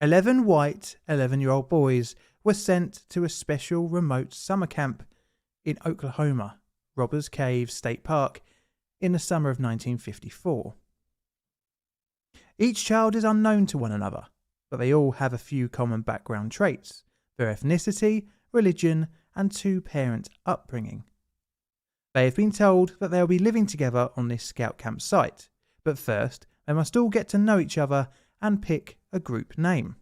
11 white 11-year-old boys were sent to a special remote summer camp in Oklahoma, Robbers Cave State Park, in the summer of 1954. Each child is unknown to one another, but they all have a few common background traits: their ethnicity, religion, and two-parent upbringing. They have been told that they will be living together on this scout camp site, but first they must all get to know each other and pick a group name.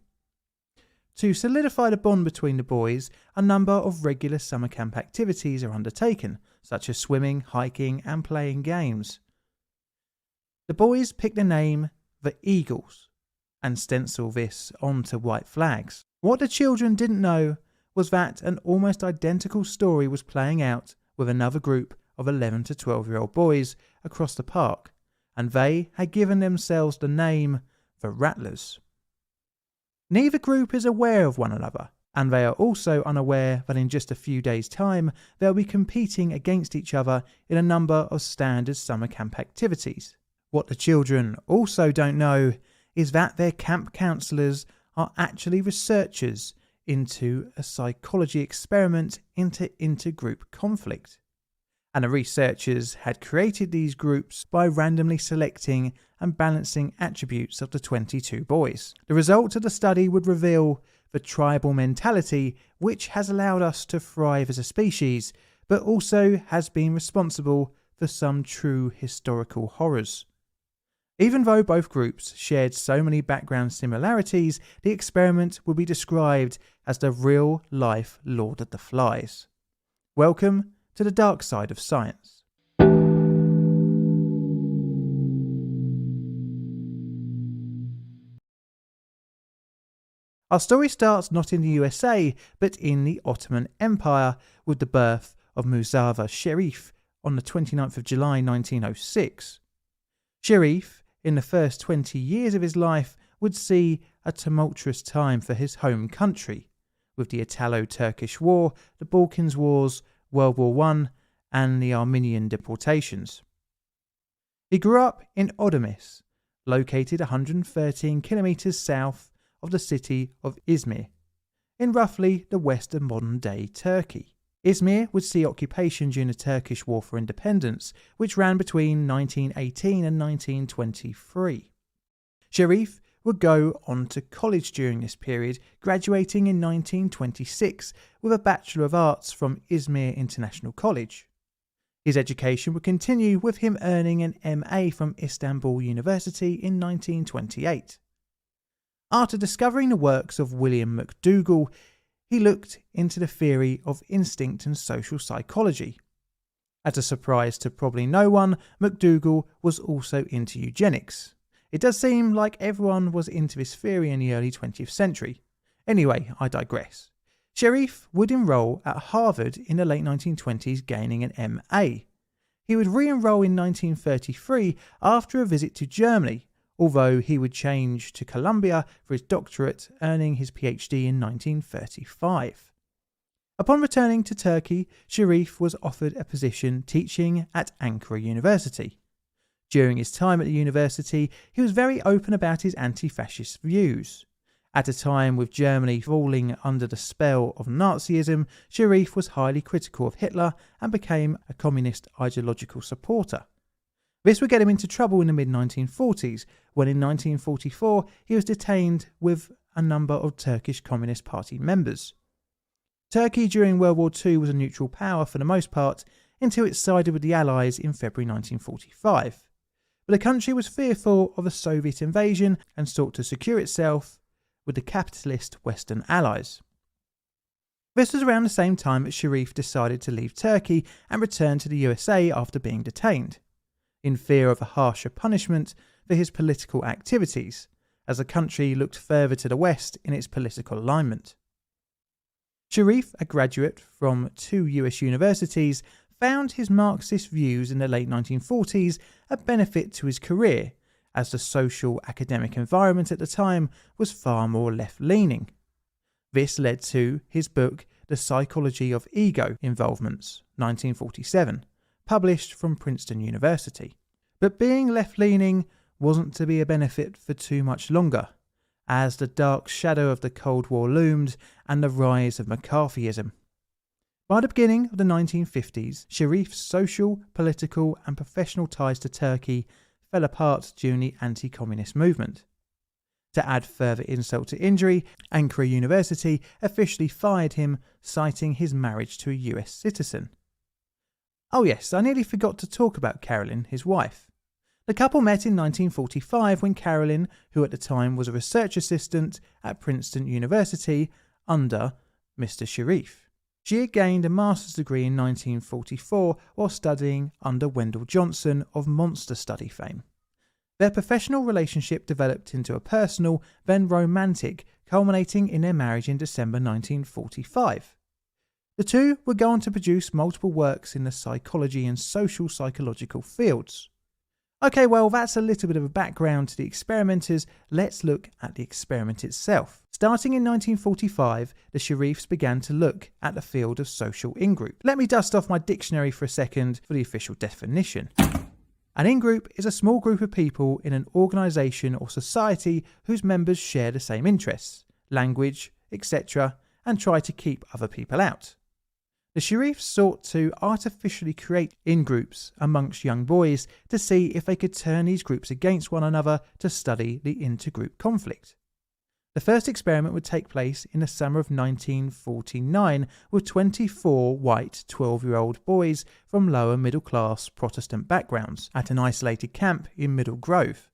To solidify the bond between the boys, a number of regular summer camp activities are undertaken, such as swimming, hiking, and playing games. The boys pick the name the Eagles and stencil this onto white flags. What the children didn't know was that an almost identical story was playing out with another group of 11 to 12-year-old boys across the park, and they had given themselves the name the Rattlers. Neither group is aware of one another, and they are also unaware that in just a few days' time they'll be competing against each other in a number of standard summer camp activities. What the children also don't know is that their camp counsellors are actually researchers into a psychology experiment into intergroup conflict. And the researchers had created these groups by randomly selecting and balancing attributes of the 22 boys. The result of the study would reveal the tribal mentality which has allowed us to thrive as a species, but also has been responsible for some true historical horrors. Even though both groups shared so many background similarities, the experiment would be described as the real-life Lord of the Flies. Welcome to the dark side of science. Our story starts not in the USA, but in the Ottoman Empire, with the birth of Muzaffar Sherif on the 29th of July 1906. Sherif, in the first 20 years of his life, would see a tumultuous time for his home country, with the Italo-Turkish War, the Balkans Wars, World War I, and the Armenian deportations. He grew up in Odomis, located 113 kilometres south of the city of Izmir, in roughly the west of modern-day Turkey. Izmir would see occupation during the Turkish War for Independence, which ran between 1918 and 1923. Sherif would go on to college during this period, graduating in 1926 with a Bachelor of Arts from Izmir International College. His education would continue with him earning an MA from Istanbul University in 1928. After discovering the works of William McDougall, he looked into the theory of instinct and social psychology. As a surprise to probably no one, McDougall was also into eugenics. It does seem like everyone was into this theory in the early 20th century. Anyway, I digress. Sherif would enroll at Harvard in the late 1920s, gaining an MA. He would re-enroll in 1933 after a visit to Germany, although he would change to Columbia for his doctorate, earning his PhD in 1935. Upon returning to Turkey, Sherif was offered a position teaching at Ankara University. During his time at the university, he was very open about his anti-fascist views. At a time with Germany falling under the spell of Nazism, Sherif was highly critical of Hitler and became a communist ideological supporter. This would get him into trouble in the mid-1940s, when in 1944 he was detained with a number of Turkish Communist Party members. Turkey during World War II was a neutral power for the most part, until it sided with the Allies in February 1945. But the country was fearful of a Soviet invasion and sought to secure itself with the capitalist Western Allies. This was around the same time that Sherif decided to leave Turkey and return to the USA after being detained, in fear of a harsher punishment for his political activities, as the country looked further to the west in its political alignment. Sherif, a graduate from 2 US universities, found his Marxist views in the late 1940s a benefit to his career, as the social academic environment at the time was far more left-leaning. This led to his book The Psychology of Ego Involvements, 1947, published from Princeton University. But being left-leaning wasn't to be a benefit for too much longer, as the dark shadow of the Cold War loomed and the rise of McCarthyism. By the beginning of the 1950s, Sharif's social, political and professional ties to Turkey fell apart during the anti-communist movement. To add further insult to injury, Ankara University officially fired him, citing his marriage to a US citizen. Oh yes, I nearly forgot to talk about Carolyn, his wife. The couple met in 1945 when Carolyn, who at the time was a research assistant at Princeton University under Mr. Sharif. She had gained a master's degree in 1944 while studying under Wendell Johnson of monster study fame. Their professional relationship developed into a personal, then romantic, culminating in their marriage in December 1945. The two would go on to produce multiple works in the psychology and social psychological fields. Okay, well, that's a little bit of a background to the experimenters. Let's look at the experiment itself. Starting in 1945, the Sharifs began to look at the field of social in-group. Let me dust off my dictionary for a second for the official definition. An in-group is a small group of people in an organisation or society whose members share the same interests, language, etc., and try to keep other people out. The Sharifs sought to artificially create in-groups amongst young boys to see if they could turn these groups against one another to study the intergroup conflict. The first experiment would take place in the summer of 1949 with 24 white 12-year-old boys from lower middle-class Protestant backgrounds at an isolated camp in Middle Grove.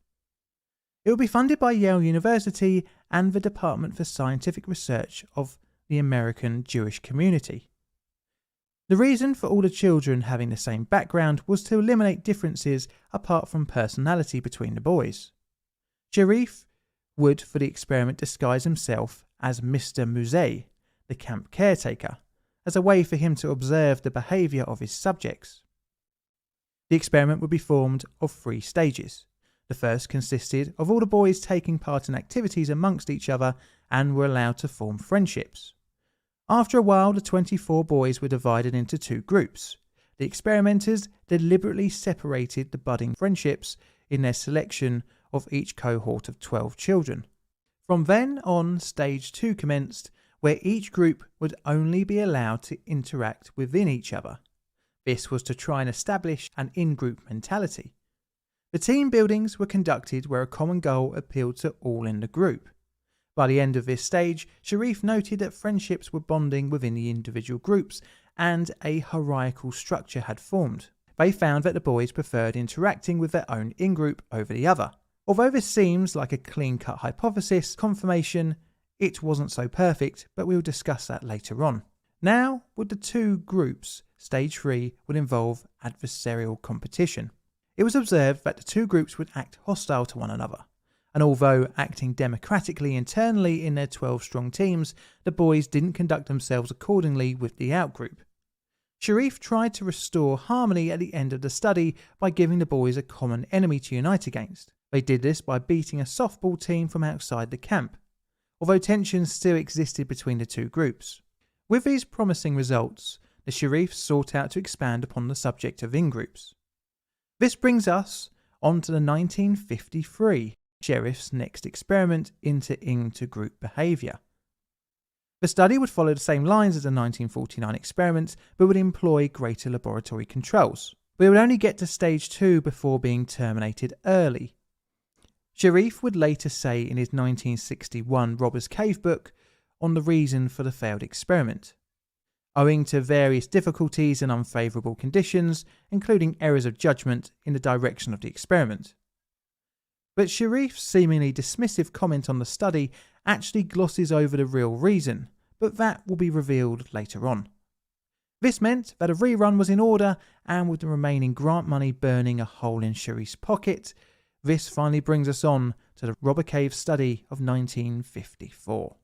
It would be funded by Yale University and the Department for Scientific Research of the American Jewish Community. The reason for all the children having the same background was to eliminate differences apart from personality between the boys. Sharif would, for the experiment, disguise himself as Mr. Musée, the camp caretaker, as a way for him to observe the behaviour of his subjects. The experiment would be formed of 3 stages. The first consisted of all the boys taking part in activities amongst each other and were allowed to form friendships. After a while, the 24 boys were divided into 2 groups. The experimenters deliberately separated the budding friendships in their selection of each cohort of 12 children. From then on, stage 2 commenced, where each group would only be allowed to interact within each other. This was to try and establish an in-group mentality. The team buildings were conducted where a common goal appealed to all in the group. By the end of this stage, Sharif noted that friendships were bonding within the individual groups and a hierarchical structure had formed. They found that the boys preferred interacting with their own in-group over the other. Although this seems like a clean-cut hypothesis confirmation, it wasn't so perfect, but we'll discuss that later on. Now, with the 2 groups, stage 3 would involve adversarial competition. It was observed that the 2 groups would act hostile to one another. And although acting democratically internally in their 12-strong teams, the boys didn't conduct themselves accordingly with the outgroup. Sharif tried to restore harmony at the end of the study by giving the boys a common enemy to unite against. They did this by beating a softball team from outside the camp, although tensions still existed between the 2 groups. With these promising results, the Sharifs sought out to expand upon the subject of in-groups. This brings us on to the 1953 Sharif's next experiment into intergroup behaviour. The study would follow the same lines as the 1949 experiment, but would employ greater laboratory controls. We would only get to stage 2 before being terminated early. Sharif would later say in his 1961 Robber's Cave book on the reason for the failed experiment. Owing to various difficulties and unfavourable conditions, including errors of judgment in the direction of the experiment. But Sharif's seemingly dismissive comment on the study actually glosses over the real reason, but that will be revealed later on. This meant that a rerun was in order, and with the remaining grant money burning a hole in Sharif's pocket, this finally brings us on to the Robber Cave study of 1954.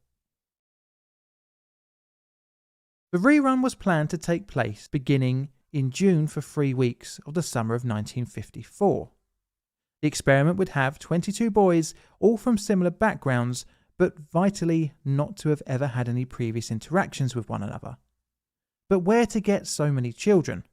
The rerun was planned to take place beginning in June for 3 weeks of the summer of 1954. The experiment would have 22 boys, all from similar backgrounds, but vitally not to have ever had any previous interactions with one another. But where to get so many children?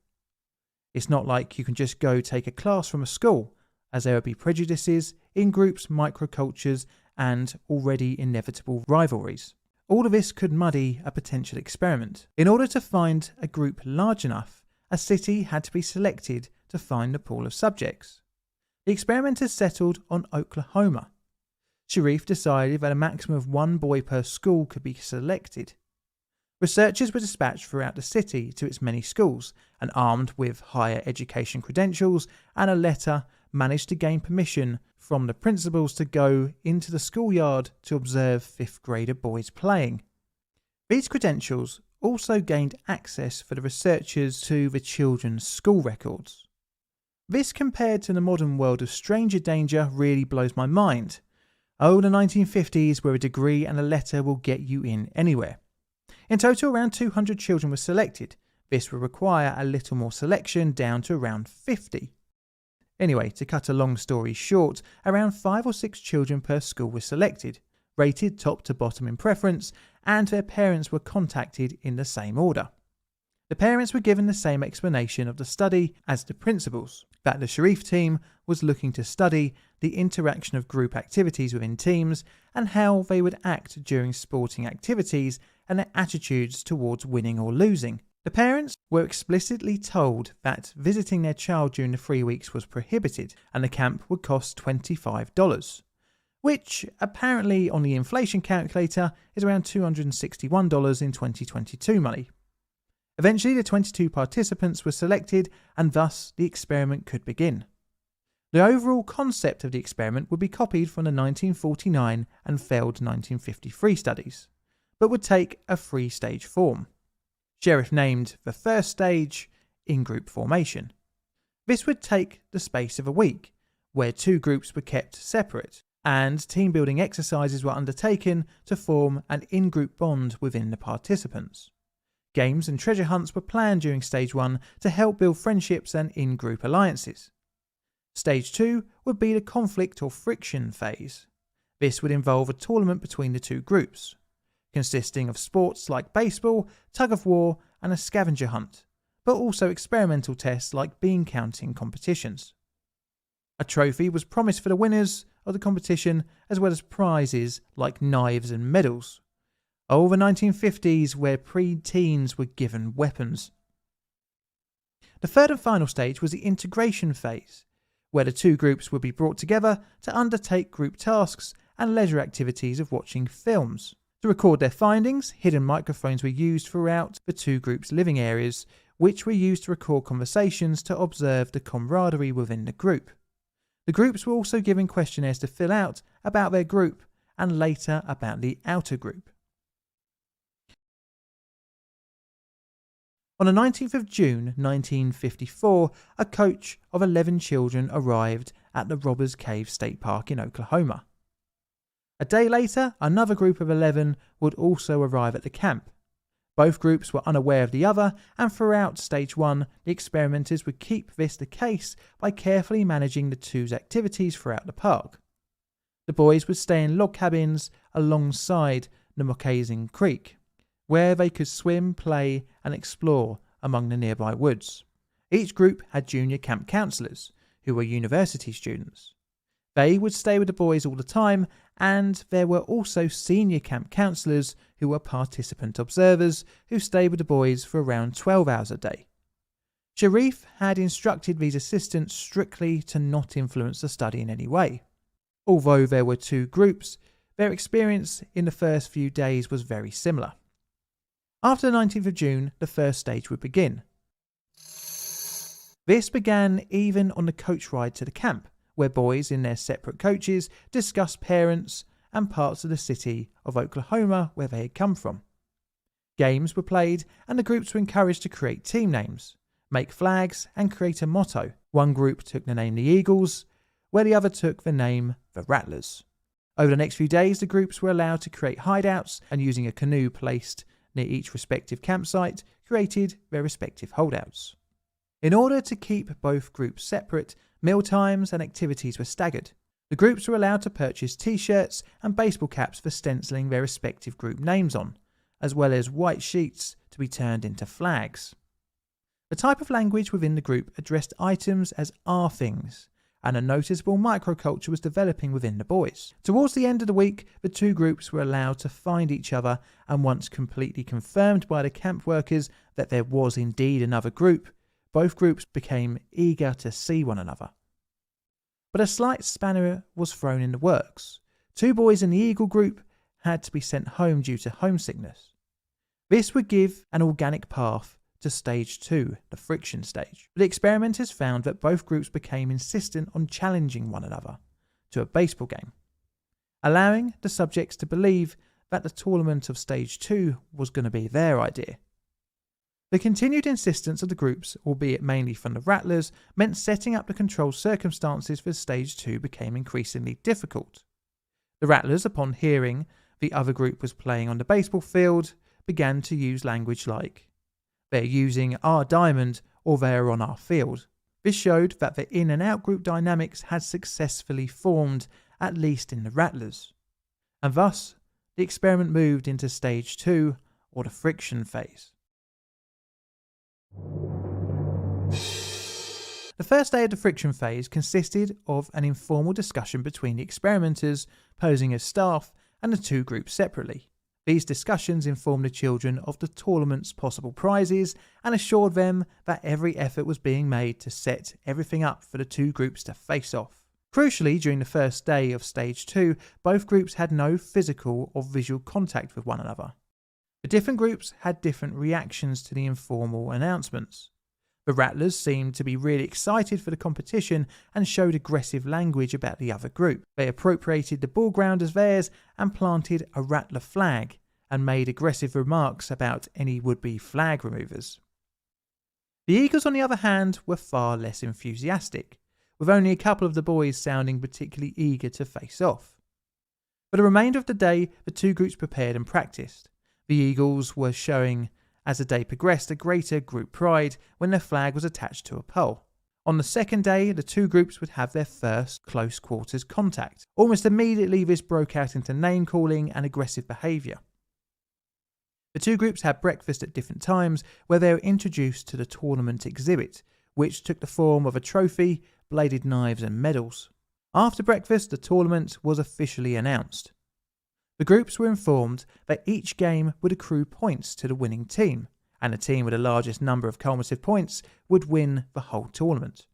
It's not like you can just go take a class from a school, as there would be prejudices, in-groups, microcultures, and already inevitable rivalries. All of this could muddy a potential experiment. In order to find a group large enough, a city had to be selected to find the pool of subjects. The experimenters settled on Oklahoma. Sharif decided that a maximum of 1 boy per school could be selected. Researchers were dispatched throughout the city to its many schools, and armed with higher education credentials and a letter, managed to gain permission from the principals to go into the schoolyard to observe 5th grader boys playing. These credentials also gained access for the researchers to the children's school records. This, compared to the modern world of stranger danger, really blows my mind. Oh, the 1950s, where a degree and a letter will get you in anywhere. In total, around 200 children were selected. This would require a little more selection, down to around 50. Anyway, to cut a long story short, around 5 or 6 children per school were selected, rated top to bottom in preference, and their parents were contacted in the same order. The parents were given the same explanation of the study as the principals, that the Sharif team was looking to study the interaction of group activities within teams and how they would act during sporting activities and their attitudes towards winning or losing. The parents were explicitly told that visiting their child during the 3 weeks was prohibited and the camp would cost $25, which apparently on the inflation calculator is around $261 in 2022 money. Eventually, the 22 participants were selected and thus the experiment could begin. The overall concept of the experiment would be copied from the 1949 and failed 1953 studies, but would take a 3-stage form. Sharif named the first stage in-group formation. This would take the space of a week, where 2 groups were kept separate, and team-building exercises were undertaken to form an in-group bond within the participants. Games and treasure hunts were planned during Stage 1 to help build friendships and in-group alliances. Stage 2 would be the conflict or friction phase. This would involve a tournament between the 2 groups, consisting of sports like baseball, tug-of-war, and a scavenger hunt, but also experimental tests like bean counting competitions. A trophy was promised for the winners of the competition, as well as prizes like knives and medals. Oh, the 1950s, where pre-teens were given weapons. The third and final stage was the integration phase, where the 2 groups would be brought together to undertake group tasks and leisure activities of watching films. To record their findings, hidden microphones were used throughout the 2 groups' living areas, which were used to record conversations to observe the camaraderie within the group. The groups were also given questionnaires to fill out about their group and later about the outer group. On the 19th of June 1954, a coach of 11 children arrived at the Robbers Cave State Park in Oklahoma. A day later, another group of 11 would also arrive at the camp. Both groups were unaware of the other, and throughout Stage 1, the experimenters would keep this the case by carefully managing the 2's activities throughout the park. The boys would stay in log cabins alongside the Moccasin Creek, where they could swim, play, and explore among the nearby woods. Each group had junior camp counselors, who were university students. They would stay with the boys all the time, and there were also senior camp counselors who were participant observers who stayed with the boys for around 12 hours a day. Sharif had instructed these assistants strictly to not influence the study in any way. Although there were 2 groups, their experience in the first few days was very similar. After the 19th of June, the first stage would begin. This began even on the coach ride to the camp, where boys in their separate coaches discussed parents and parts of the city of Oklahoma where they had come from. Games were played and the groups were encouraged to create team names, make flags and create a motto. One group took the name the Eagles, where the other took the name the Rattlers. Over the next few days, the groups were allowed to create hideouts and, using a canoe placed near each respective campsite, created their respective holdouts. In order to keep both groups separate, meal times and activities were staggered. The groups were allowed to purchase t-shirts and baseball caps for stenciling their respective group names on, as well as white sheets to be turned into flags. The type of language within the group addressed items as our things, and a noticeable microculture was developing within the boys. Towards the end of the week, the two groups were allowed to find each other, and once completely confirmed by the camp workers that there was indeed another group, both groups became eager to see one another. But a slight spanner was thrown in the works. Two boys in the Eagle group had to be sent home due to homesickness. This would give an organic path to stage 2, the friction stage. The experimenters found that both groups became insistent on challenging one another to a baseball game, allowing the subjects to believe that the tournament of stage 2 was going to be their idea. The continued insistence of the groups, albeit mainly from the Rattlers, meant setting up the controlled circumstances for stage 2 became increasingly difficult. The Rattlers, upon hearing the other group was playing on the baseball field, began to use language like, "They're using our diamond," or "they're on our field." This showed that the in and out group dynamics had successfully formed, at least in the Rattlers. And thus, the experiment moved into stage 2, or the friction phase. The first day of the friction phase consisted of an informal discussion between the experimenters, posing as staff, and the two groups separately. These discussions informed the children of the tournament's possible prizes and assured them that every effort was being made to set everything up for the two groups to face off. Crucially, during the first day of stage 2, both groups had no physical or visual contact with one another. The different groups had different reactions to the informal announcements. The Rattlers seemed to be really excited for the competition and showed aggressive language about the other group. They appropriated the ball ground as theirs and planted a Rattler flag and made aggressive remarks about any would-be flag removers. The Eagles, on the other hand, were far less enthusiastic, with only a couple of the boys sounding particularly eager to face off. For the remainder of the day, the two groups prepared and practiced. The Eagles were showing, as the day progressed, a greater group pride when their flag was attached to a pole. On the second day, the two groups would have their first close quarters contact. Almost immediately, this broke out into name-calling and aggressive behaviour. The two groups had breakfast at different times, where they were introduced to the tournament exhibit, which took the form of a trophy, bladed knives and medals. After breakfast, the tournament was officially announced. The groups were informed that each game would accrue points to the winning team, and the team with the largest number of cumulative points would win the whole tournament.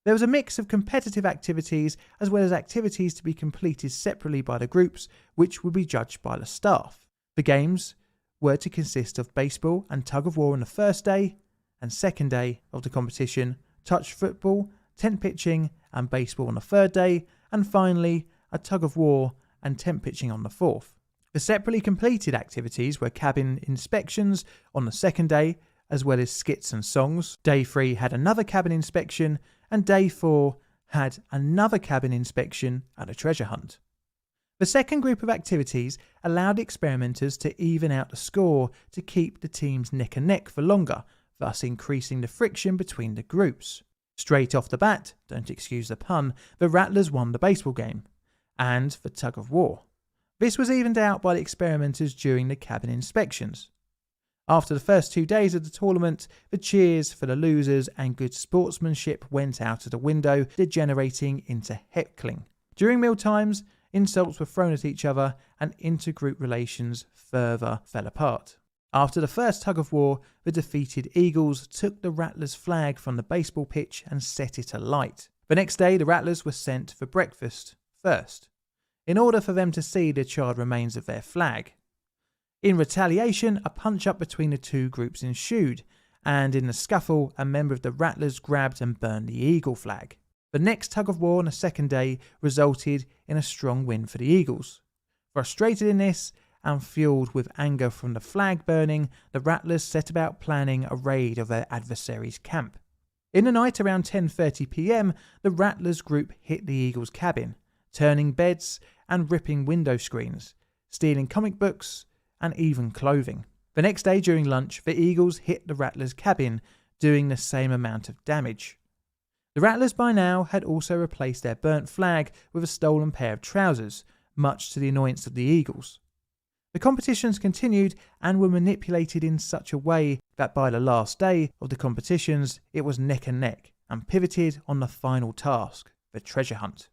There was a mix of competitive activities as well as activities to be completed separately by the groups, which would be judged by the staff. The games were to consist of baseball and tug of war on the first day, and second day of the competition, touch football, tent pitching and baseball on the third day, and finally a tug of war and tent pitching on the fourth. The separately completed activities were cabin inspections on the second day, as well as skits and songs. Day 3 had another cabin inspection, and day 4 had another cabin inspection and a treasure hunt. The second group of activities allowed the experimenters to even out the score to keep the teams neck and neck for longer, thus increasing the friction between the groups. Straight off the bat, don't excuse the pun, the Rattlers won the baseball game and the tug of war. This was evened out by the experimenters during the cabin inspections. After the first 2 days of the tournament, the cheers for the losers and good sportsmanship went out of the window, degenerating into heckling. During meal times, insults were thrown at each other and intergroup relations further fell apart. After the first tug of war, the defeated Eagles took the Rattlers' flag from the baseball pitch and set it alight. The next day, the Rattlers were sent for breakfast first, in order for them to see the charred remains of their flag. In retaliation, a punch-up between the two groups ensued, and in the scuffle, a member of the Rattlers grabbed and burned the Eagle flag. The next tug of war on the second day resulted in a strong win for the Eagles. Frustrated in this, and fueled with anger from the flag burning, the Rattlers set about planning a raid of their adversary's camp. In the night around 10:30 p.m, the Rattlers group hit the Eagles' cabin, turning beds and ripping window screens, stealing comic books and even clothing. The next day during lunch, the Eagles hit the Rattlers' cabin, doing the same amount of damage. The Rattlers by now had also replaced their burnt flag with a stolen pair of trousers, much to the annoyance of the Eagles. The competitions continued and were manipulated in such a way that by the last day of the competitions it was neck and neck and pivoted on the final task, the treasure hunt.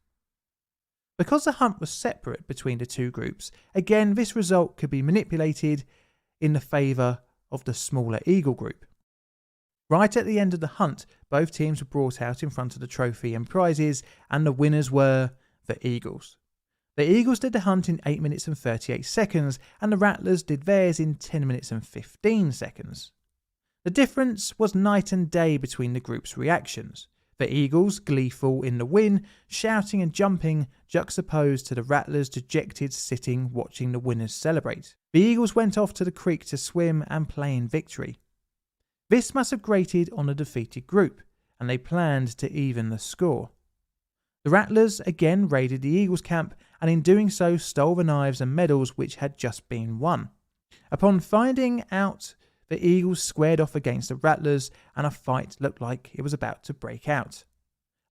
Because the hunt was separate between the two groups, again this result could be manipulated in the favour of the smaller Eagle group. Right at the end of the hunt, both teams were brought out in front of the trophy and prizes, and the winners were the Eagles. The Eagles did the hunt in 8 minutes and 38 seconds, and the Rattlers did theirs in 10 minutes and 15 seconds. The difference was night and day between the groups' reactions. The Eagles, gleeful in the win, shouting and jumping, juxtaposed to the Rattlers dejected sitting watching the winners celebrate. The Eagles went off to the creek to swim and play in victory. This must have grated on the defeated group, and they planned to even the score. The Rattlers again raided the Eagles' camp, and in doing so stole the knives and medals which had just been won. Upon finding out, the Eagles squared off against the Rattlers, and a fight looked like it was about to break out.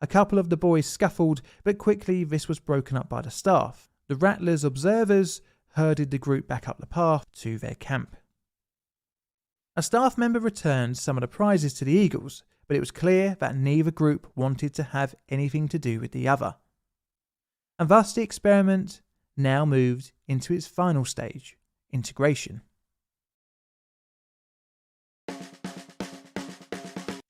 A couple of the boys scuffled, but quickly this was broken up by the staff. The Rattlers' observers herded the group back up the path to their camp. A staff member returned some of the prizes to the Eagles, but it was clear that neither group wanted to have anything to do with the other. And thus the experiment now moved into its final stage, integration.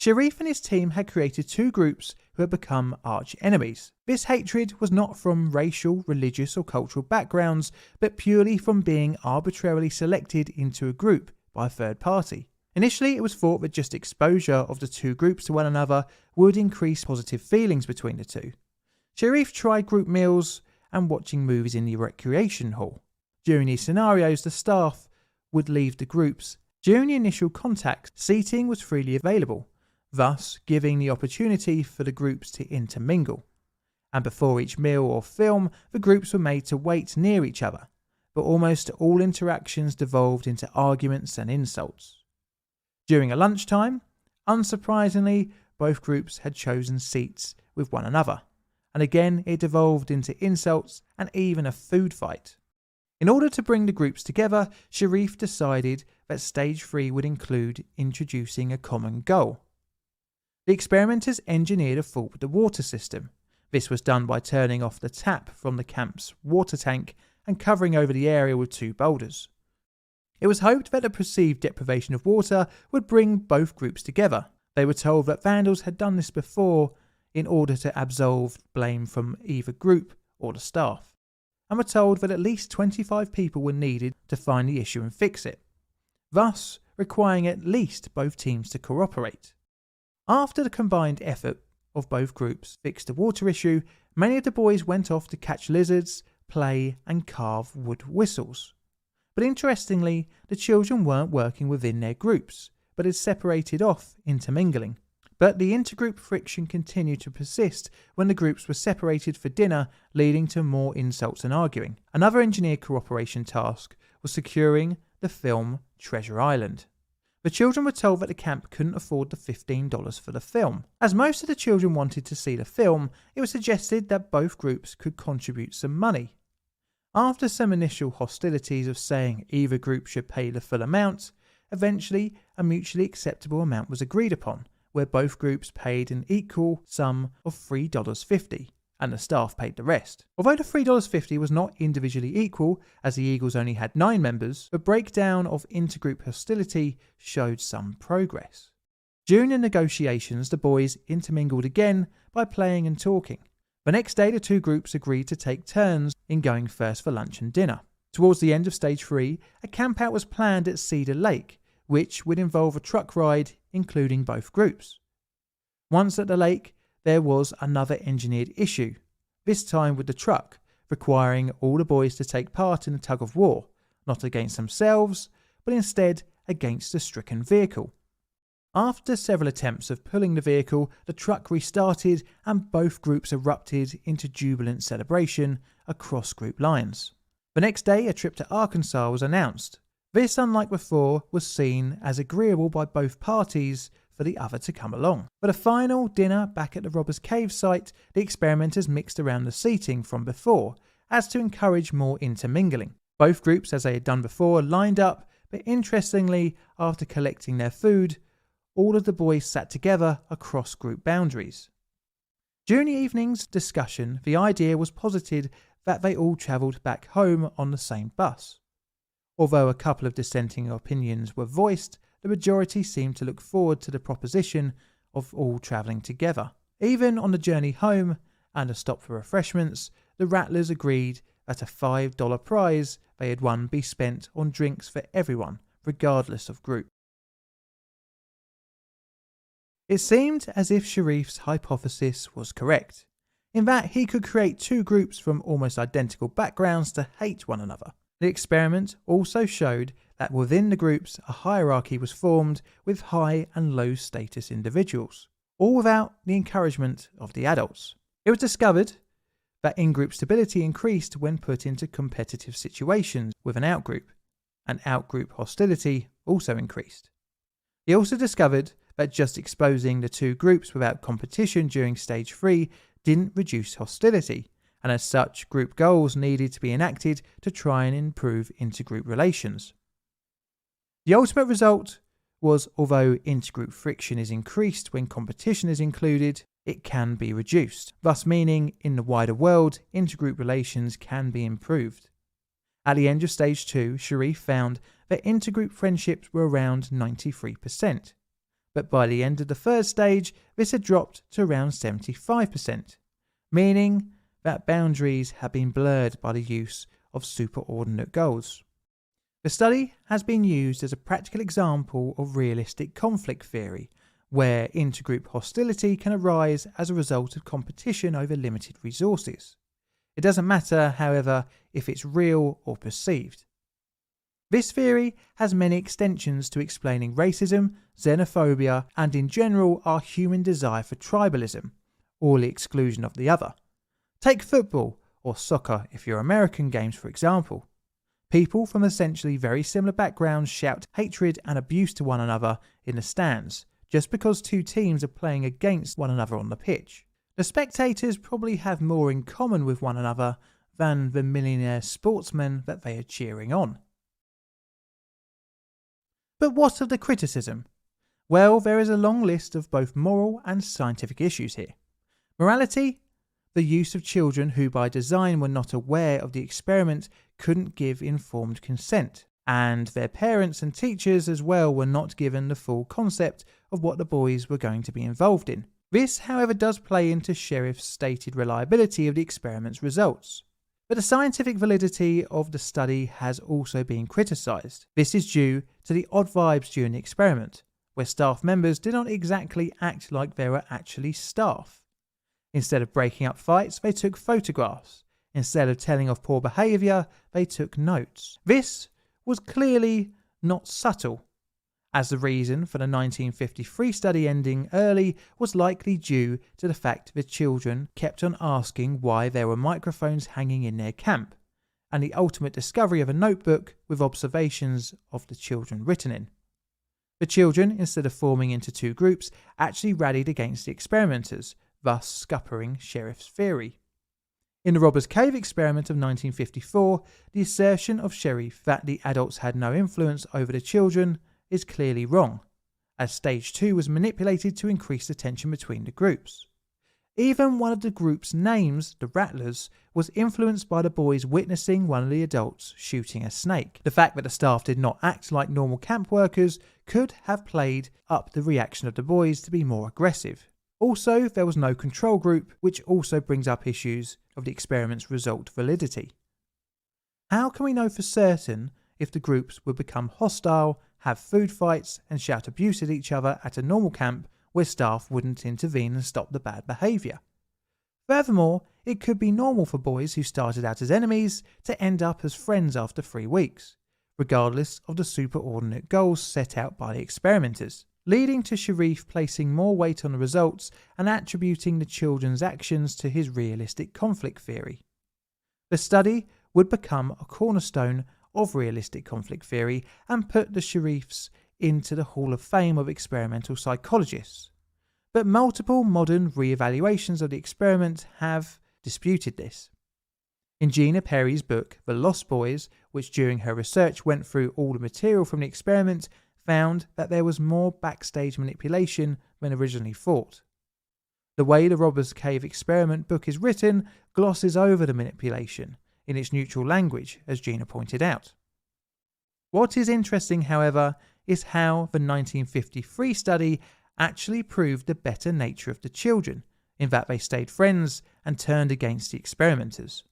Sharif and his team had created two groups who had become arch enemies. This hatred was not from racial, religious or cultural backgrounds, but purely from being arbitrarily selected into a group by a third party. Initially, it was thought that just exposure of the two groups to one another would increase positive feelings between the two. Sharif tried group meals and watching movies in the recreation hall. During these scenarios, the staff would leave the groups. During the initial contact, seating was freely available, thus giving the opportunity for the groups to intermingle. And before each meal or film, the groups were made to wait near each other, but almost all interactions devolved into arguments and insults. During a lunchtime, unsurprisingly, both groups had chosen seats with one another, and again it devolved into insults and even a food fight. In order to bring the groups together, Sharif decided that stage 3 would include introducing a common goal. The experimenters engineered a fault with the water system. This was done by turning off the tap from the camp's water tank and covering over the area with two boulders. It was hoped that the perceived deprivation of water would bring both groups together. They were told that vandals had done this before in order to absolve blame from either group or the staff, and were told that at least 25 people were needed to find the issue and fix it, thus requiring at least both teams to cooperate. After the combined effort of both groups fixed the water issue, many of the boys went off to catch lizards, play and carve wood whistles. But interestingly, the children weren't working within their groups, but had separated off, intermingling. But the intergroup friction continued to persist when the groups were separated for dinner, leading to more insults and arguing. Another engineered cooperation task was securing the film Treasure Island. The children were told that the camp couldn't afford the $15 for the film. As most of the children wanted to see the film, it was suggested that both groups could contribute some money. After some initial hostilities of saying either group should pay the full amount, eventually a mutually acceptable amount was agreed upon, where both groups paid an equal sum of $3.50, and the staff paid the rest. Although the $3.50 was not individually equal, as the Eagles only had 9 members, the breakdown of intergroup hostility showed some progress. During the negotiations, the boys intermingled again by playing and talking. The next day, the two groups agreed to take turns in going first for lunch and dinner. Towards the end of stage 3, a campout was planned at Cedar Lake, which would involve a truck ride, including both groups. Once at the lake, there was another engineered issue, this time with the truck, requiring all the boys to take part in a tug of war, not against themselves, but instead against the stricken vehicle. After several attempts of pulling the vehicle, the truck restarted and both groups erupted into jubilant celebration across group lines. The next day, a trip to Arkansas was announced. This, unlike before, was seen as agreeable by both parties for the other to come along. For the final dinner back at the Robbers Cave site, the experimenters mixed around the seating from before, as to encourage more intermingling. Both groups, as they had done before, lined up, but interestingly, after collecting their food, all of the boys sat together across group boundaries. During the evening's discussion, the idea was posited that they all travelled back home on the same bus. Although a couple of dissenting opinions were voiced, the majority seemed to look forward to the proposition of all travelling together. Even on the journey home and a stop for refreshments, the Rattlers agreed that a $5 prize they had won be spent on drinks for everyone, regardless of group. It seemed as if Sharif's hypothesis was correct, in that he could create two groups from almost identical backgrounds to hate one another. The experiment also showed that within the groups a hierarchy was formed with high and low status individuals, all without the encouragement of the adults. It was discovered that in-group stability increased when put into competitive situations with an outgroup, and outgroup hostility also increased. He also discovered that just exposing the two groups without competition during stage 3 didn't reduce hostility, and as such, group goals needed to be enacted to try and improve intergroup relations. The ultimate result was, although intergroup friction is increased when competition is included, it can be reduced, thus meaning in the wider world, intergroup relations can be improved. At the end of stage 2, Sharif found that intergroup friendships were around 93%, but by the end of the third stage, this had dropped to around 75%, meaning that boundaries have been blurred by the use of superordinate goals. The study has been used as a practical example of realistic conflict theory, where intergroup hostility can arise as a result of competition over limited resources. It doesn't matter, however, if it's real or perceived. This theory has many extensions to explaining racism, xenophobia, and in general our human desire for tribalism, or the exclusion of the other. Take football, or soccer if you're American games for example. People from essentially very similar backgrounds shout hatred and abuse to one another in the stands, just because two teams are playing against one another on the pitch. The spectators probably have more in common with one another than the millionaire sportsmen that they are cheering on. But what of the criticism? Well, there is a long list of both moral and scientific issues here. Morality: the use of children who by design were not aware of the experiment couldn't give informed consent, and their parents and teachers as well were not given the full concept of what the boys were going to be involved in. This, however, does play into Sharif's stated reliability of the experiment's results. But the scientific validity of the study has also been criticised. This is due to the odd vibes during the experiment, where staff members did not exactly act like they were actually staff. Instead of breaking up fights, they took photographs. Instead of telling of poor behaviour, they took notes. This was clearly not subtle, as the reason for the 1953 study ending early was likely due to the fact the children kept on asking why there were microphones hanging in their camp, and the ultimate discovery of a notebook with observations of the children written in. The children, instead of forming into two groups, actually rallied against the experimenters, thus scuppering Sharif's theory. In the Robbers Cave experiment of 1954, the assertion of Sharif that the adults had no influence over the children is clearly wrong, as stage 2 was manipulated to increase the tension between the groups. Even one of the group's names, the Rattlers, was influenced by the boys witnessing one of the adults shooting a snake. The fact that the staff did not act like normal camp workers could have played up the reaction of the boys to be more aggressive. Also, there was no control group, which also brings up issues of the experiment's result validity. How can we know for certain if the groups would become hostile, have food fights, and shout abuse at each other at a normal camp where staff wouldn't intervene and stop the bad behaviour? Furthermore, it could be normal for boys who started out as enemies to end up as friends after 3 weeks, regardless of the superordinate goals set out by the experimenters, leading to Sharif placing more weight on the results and attributing the children's actions to his realistic conflict theory. The study would become a cornerstone of realistic conflict theory and put the Sharifs into the Hall of Fame of experimental psychologists. But multiple modern re-evaluations of the experiment have disputed this. In Gina Perry's book, The Lost Boys, which during her research went through all the material from the experiment, found that there was more backstage manipulation than originally thought. The way the Robbers Cave experiment book is written glosses over the manipulation in its neutral language, as Gina pointed out. What is interesting, however, is how the 1953 study actually proved the better nature of the children, in that they stayed friends and turned against the experimenters.